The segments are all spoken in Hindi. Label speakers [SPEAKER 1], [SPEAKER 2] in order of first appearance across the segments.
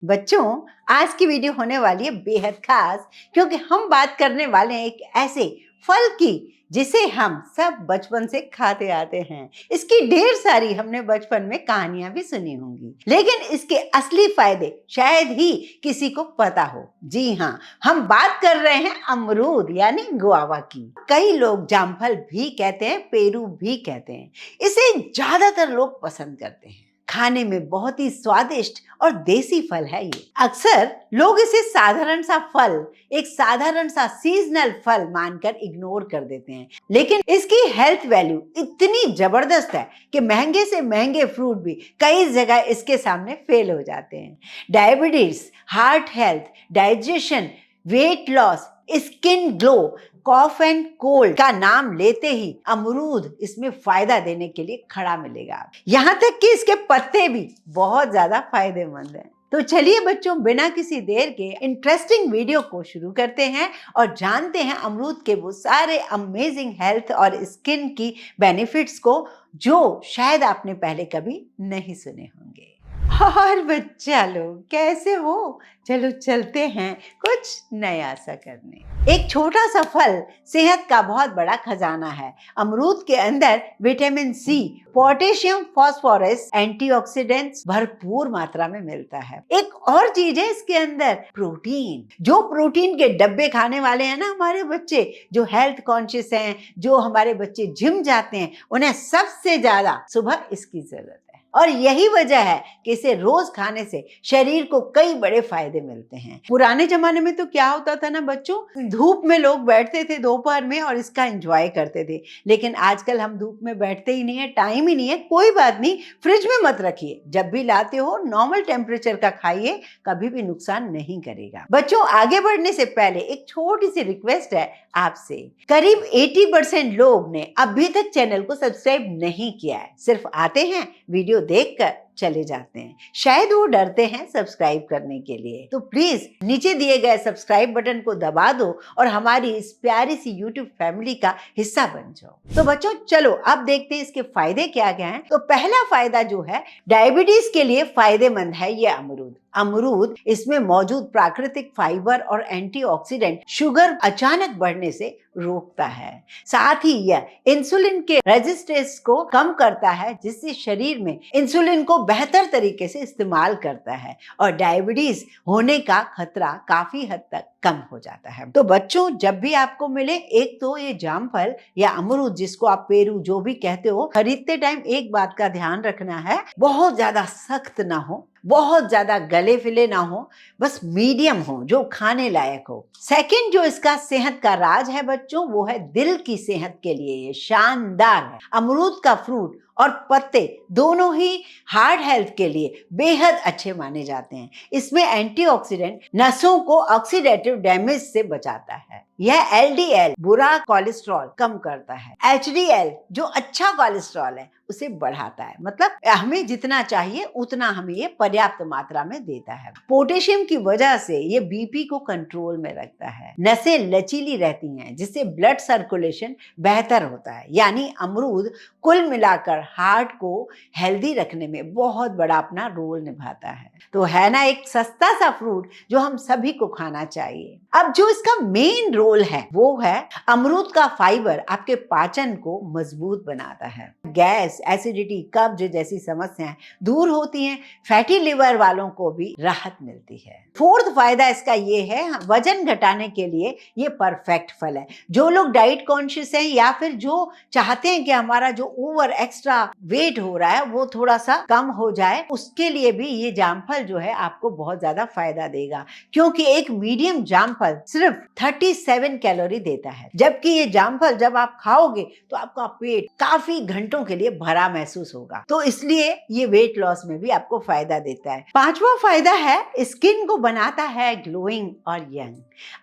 [SPEAKER 1] बच्चों, आज की वीडियो होने वाली है बेहद खास, क्योंकि हम बात करने वाले हैं एक ऐसे फल की जिसे हम सब बचपन से खाते आते हैं। इसकी ढेर सारी हमने बचपन में कहानियां भी सुनी होंगी, लेकिन इसके असली फायदे शायद ही किसी को पता हो। जी हाँ, हम बात कर रहे हैं अमरूद यानी गुआवा की। कई लोग जामफल भी कहते हैं, पेरू भी कहते हैं। इसे ज्यादातर लोग पसंद करते हैं। खाने में बहुत ही स्वादिष्ट और देसी फल है ये। अक्सर लोग इसे साधारण सा फल, एक साधारण सा सीजनल फल मानकर इग्नोर कर देते हैं, लेकिन इसकी हेल्थ वैल्यू इतनी जबरदस्त है कि महंगे से महंगे फ्रूट भी कई जगह इसके सामने फेल हो जाते हैं। Diabetes, heart health, digestion, weight loss, skin glow, cough and cold का नाम लेते ही अमरूद इसमें फायदा देने के लिए खड़ा मिलेगा। यहाँ तक कि इसके पत्ते भी बहुत ज्यादा फायदेमंद हैं। तो चलिए बच्चों, बिना किसी देर के इंटरेस्टिंग वीडियो को शुरू करते हैं और जानते हैं अमरूद के वो सारे अमेजिंग हेल्थ और स्किन की बेनिफिट्स को जो शायद आपने पहले कभी नहीं सुने होंगे। और बच्चा लोग कैसे हो? चलो चलते हैं कुछ नया सा करने। एक छोटा सा फल सेहत का बहुत बड़ा खजाना है। अमरूद के अंदर vitamin C, potassium, phosphorus, antioxidants भरपूर मात्रा में मिलता है। एक और चीज है इसके अंदर, प्रोटीन। जो प्रोटीन के डब्बे खाने वाले हैं ना हमारे बच्चे, जो हेल्थ कॉन्शियस हैं, जो हमारे बच्चे जिम जाते हैं, उन्हें सबसे ज्यादा सुबह इसकी जरूरत है। और यही वजह है कि इसे रोज खाने से शरीर को कई बड़े फायदे मिलते हैं। पुराने जमाने में तो क्या होता था ना बच्चों, धूप में लोग बैठते थे दोपहर में और इसका एंजॉय करते थे, लेकिन आजकल हम धूप में बैठते ही नहीं है, टाइम ही नहीं है। कोई बात नहीं, फ्रिज में मत रखिए, जब भी लाते हो नॉर्मल टेम्परेचर का खाइए, कभी भी नुकसान नहीं करेगा। बच्चों, आगे बढ़ने से पहले एक छोटी सी रिक्वेस्ट है आपसे। करीब 80% लोग ने अभी तक चैनल को सब्सक्राइब नहीं किया है, सिर्फ आते हैं, वीडियो देखकर चले जाते हैं। शायद वो डरते हैं सब्सक्राइब करने के लिए। तो प्लीज नीचे दिए गए सब्सक्राइब बटन को दबा दो और हमारी इस प्यारी सी यूट्यूब फैमिली का हिस्सा बन जाओ। तो बच्चों चलो अब देखते हैं इसके फायदे क्या क्या हैं। तो पहला फायदा जो है, डायबिटीज के लिए फायदेमंद है ये अमरूद। अमरूद, इसमें मौजूद प्राकृतिक फाइबर और एंटीऑक्सीडेंट शुगर अचानक बढ़ने से रोकता है। साथ ही यह इंसुलिन के रेजिस्टेंस को कम करता है, जिससे शरीर में इंसुलिन को बेहतर तरीके से इस्तेमाल करता है और डायबिटीज होने का खतरा काफी हद तक कम हो जाता है। तो बच्चों, जब भी आपको मिले, एक तो ये जामफल या अमरूद, जिसको आप पेरू जो भी कहते हो, खरीदते टाइम एक बात का ध्यान रखना है, बहुत ज्यादा सख्त ना हो, बहुत ज्यादा गले फिले ना हो, बस मीडियम हो, जो खाने लायक हो। सेकंड, जो इसका सेहत का राज है बच्चों, वो है दिल की सेहत के लिए ये शानदार है। अमरूद का फ्रूट और पत्ते दोनों ही हार्ट हेल्थ के लिए बेहद अच्छे माने जाते हैं। इसमें एंटीऑक्सीडेंट नसों को ऑक्सीडेटिव डैमेज से बचाता है। यह एलडीएल बुरा कोलेस्ट्रॉल कम करता है। एचडीएल जो अच्छा कोलेस्ट्रॉल है उसे बढ़ाता है, मतलब हमें जितना चाहिए उतना हमें ये पर्याप्त मात्रा में देता है। पोटेशियम की वजह से ये बीपी को कंट्रोल में रखता है। नसें लचीली रहती हैं, जिससे ब्लड सर्कुलेशन बेहतर होता है। यानी अमरूद कुल मिलाकर हार्ट को हेल्दी रखने में बहुत बड़ा अपना रोल निभाता है। तो है ना एक सस्ता सा फ्रूट जो हम सभी को खाना चाहिए। अब जो इसका मेन रोल है वो है, अमरूद का फाइबर आपके पाचन को मजबूत बनाता है। गैस, एसिडिटी, कब्ज जैसी समस्याएं दूर होती हैं। फैटी लिवर वालों को भी राहत मिलती है। फोर्थ फायदा इसका ये है, वजन घटाने के लिए ये परफेक्ट फल है। जो लोग डाइट कॉन्शियस हैं या फिर जो चाहते हैं कि हमारा जो ओवर एक्स्ट्रा वेट हो रहा है वो थोड़ा सा कम हो जाए, उसके लिए भी ये जामफल जो है आपको बहुत ज्यादा फायदा देगा, क्योंकि एक मीडियम जामफल सिर्फ 37 कैलोरी देता है, जबकि ये जामफल जब आप खाओगे तो आपका पेट काफी घंटों के लिए भरा महसूस होगा। तो इसलिए ये वेट लॉस में भी आपको फायदा देता है। पांचवा फायदा है, स्किन को बनाता है ग्लोइंग और यंग।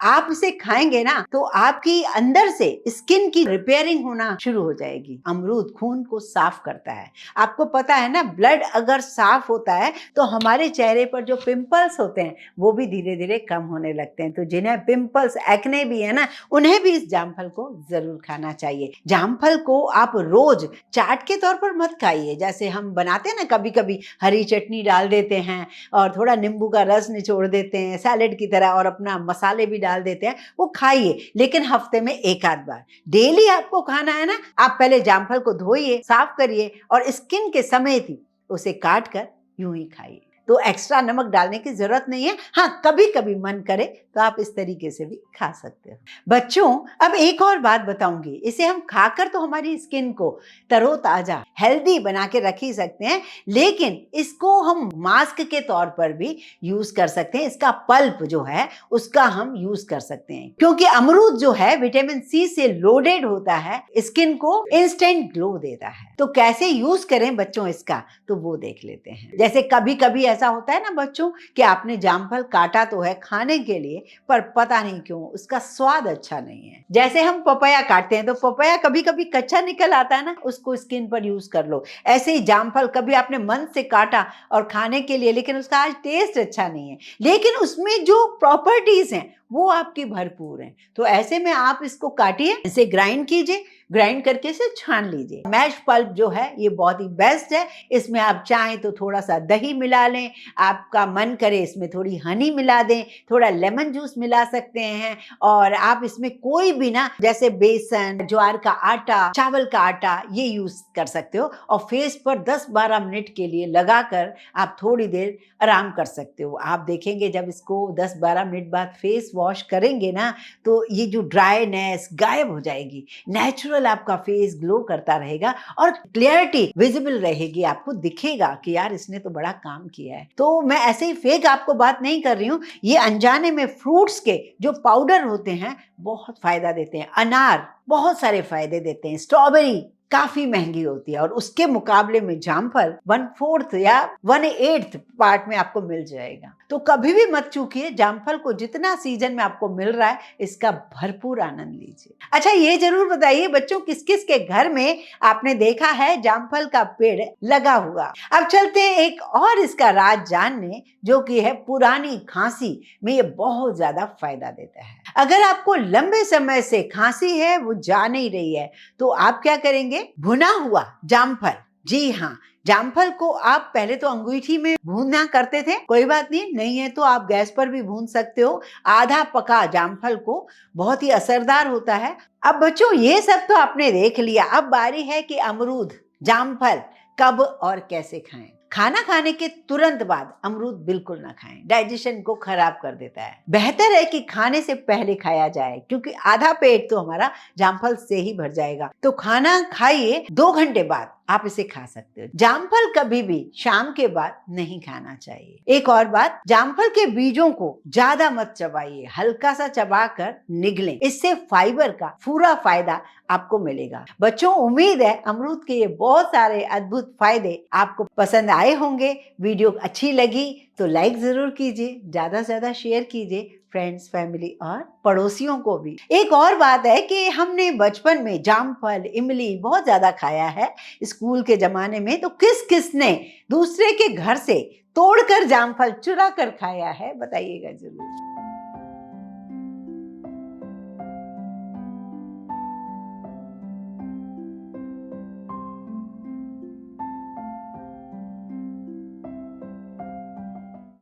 [SPEAKER 1] आप इसे खाएंगे ना तो आपकी अंदर से स्किन की रिपेयरिंग होना शुरू हो जाएगी। अमरूद खून को साफ साफ करता है। आपको पता है ना, ब्लड अगर साफ होता है तो हमारे चेहरे पर जो पिंपल्स होते हैं वो भी धीरे धीरे कम होने लगते हैं। तो जिन्हें पिंपल्स, एक्ने भी है ना, उन्हें भी इस जामफल को जरूर खाना चाहिए। जामफल को आप रोज चाट के तौर पर मत खाइए। जैसे हम बनाते हैं ना, कभी कभी हरी चटनी डाल देते हैं और थोड़ा नींबू का रस निचोड़ देते हैं सैलेड की तरह और अपना मसाले भी डाल देते हैं, वो खाइए, लेकिन हफ्ते में एक आध बार। डेली आपको खाना है ना, आप पहले जामफल को धोइए, साफ करिए और स्किन के समेत ही उसे काट कर यूं ही खाइए। तो एक्स्ट्रा नमक डालने की जरूरत नहीं है। हाँ, कभी कभी मन करे तो आप इस तरीके से भी खा सकते हो। बच्चों, अब एक और बात बताऊंगी। इसे हम खाकर तो हमारी स्किन को तरोताजा, हेल्दी बना के रख ही सकते हैं, लेकिन इसको हम मास्क के तौर पर भी यूज कर सकते हैं। इसका पल्प जो है उसका हम यूज कर सकते हैं, क्योंकि अमरूद जो है विटामिन सी से लोडेड होता है, स्किन को इंस्टेंट ग्लो देता है। तो कैसे यूज करें बच्चों इसका, तो वो देख लेते हैं। जैसे कभी कभी ऐसा होता है ना बच्चों कि आपने जामफल काटा तो है खाने के लिए, पर पता नहीं क्यों उसका स्वाद अच्छा नहीं है। जैसे हम पपाया काटते हैं तो पपाया कभी कभी कच्चा निकल आता है ना, उसको स्किन पर यूज कर लो। ऐसे ही जामफल कभी आपने मन से काटा और खाने के लिए, लेकिन उसका आज टेस्ट अच्छा नहीं है, लेकिन उसमें जो प्रॉपर्टीज हैं वो आपकी भरपूर हैं। तो ऐसे में आप इसको काटिए, इसे ग्राइंड कीजिए, ग्राइंड करके इसे छान लीजिए। मैश पल्प जो है ये बहुत ही बेस्ट है। इसमें आप चाहें तो थोड़ा सा दही मिला लें, आपका मन करे इसमें थोड़ी हनी मिला दें, थोड़ा लेमन जूस मिला सकते हैं। और आप इसमें कोई भी ना, जैसे बेसन, ज्वार का आटा, चावल का आटा, ये यूज कर सकते हो और फेस पर 10-12 मिनट के लिए लगाकर आप थोड़ी देर आराम कर सकते हो। आप देखेंगे जब इसको 10-12 मिनट बाद फेस वॉश करेंगे ना, तो ये जो ड्राईनेस गायब हो जाएगी, नेचुरल आपका फेस ग्लो करता रहेगा और क्लियरिटी विजिबल रहेगी। आपको दिखेगा कि यार इसने तो बड़ा काम किया है। तो मैं ऐसे ही फेक आपको बात नहीं कर रही हूँ, ये अनजाने में फ्रूट्स के जो पाउडर होते हैं बहुत फायदा देते हैं। अनार बहुत सारे फायदे देते हैं, स्ट्रॉबेरी काफी महंगी होती है और उसके मुकाबले में जामफल 1/4 या 1/8 पार्ट में आपको मिल जाएगा। तो कभी भी मत चूकिए, जामफल को जितना सीजन में आपको मिल रहा है इसका भरपूर आनंद लीजिए। अच्छा, ये जरूर बताइए बच्चों, किस किस के घर में आपने देखा है जामफल का पेड़ लगा हुआ। अब चलते हैं एक और इसका राज जानने, जो कि है पुरानी खांसी में ये बहुत ज्यादा फायदा देता है। अगर आपको लंबे समय से खांसी है, वो जा नहीं रही है, तो आप क्या करेंगे, भुना हुआ जामफल, जी हाँ, जामफल को आप पहले तो अंगूठी में भूनना करते थे, कोई बात नहीं है तो आप गैस पर भी भून सकते हो। आधा पका जामफल को बहुत ही असरदार होता है। अब बच्चों, ये सब तो आपने देख लिया, अब बारी है कि अमरूद, जामफल कब और कैसे खाएं। खाना खाने के तुरंत बाद अमरूद बिल्कुल ना खाएं, डाइजेशन को खराब कर देता है। बेहतर है कि खाने से पहले खाया जाए, क्योंकि आधा पेट तो हमारा जामफल से ही भर जाएगा। तो खाना खाइए 2 घंटे बाद आप इसे खा सकते हो। जामफल कभी भी शाम के बाद नहीं खाना चाहिए। एक और बात, जामफल के बीजों को ज्यादा मत चबाइए, हल्का सा चबाकर निगलें, इससे फाइबर का पूरा फायदा आपको मिलेगा। बच्चों, उम्मीद है अमरूद के ये बहुत सारे अद्भुत फायदे आपको पसंद आए होंगे। वीडियो अच्छी लगी तो लाइक जरूर कीजिए, ज्यादा से ज्यादा शेयर कीजिए फ्रेंड्स, फैमिली और पड़ोसियों को भी। एक और बात है कि हमने बचपन में जामफल, इमली बहुत ज्यादा खाया है स्कूल के जमाने में। तो किस किस ने दूसरे के घर से तोड़कर जामफल चुरा कर खाया है, बताइएगा जरूर।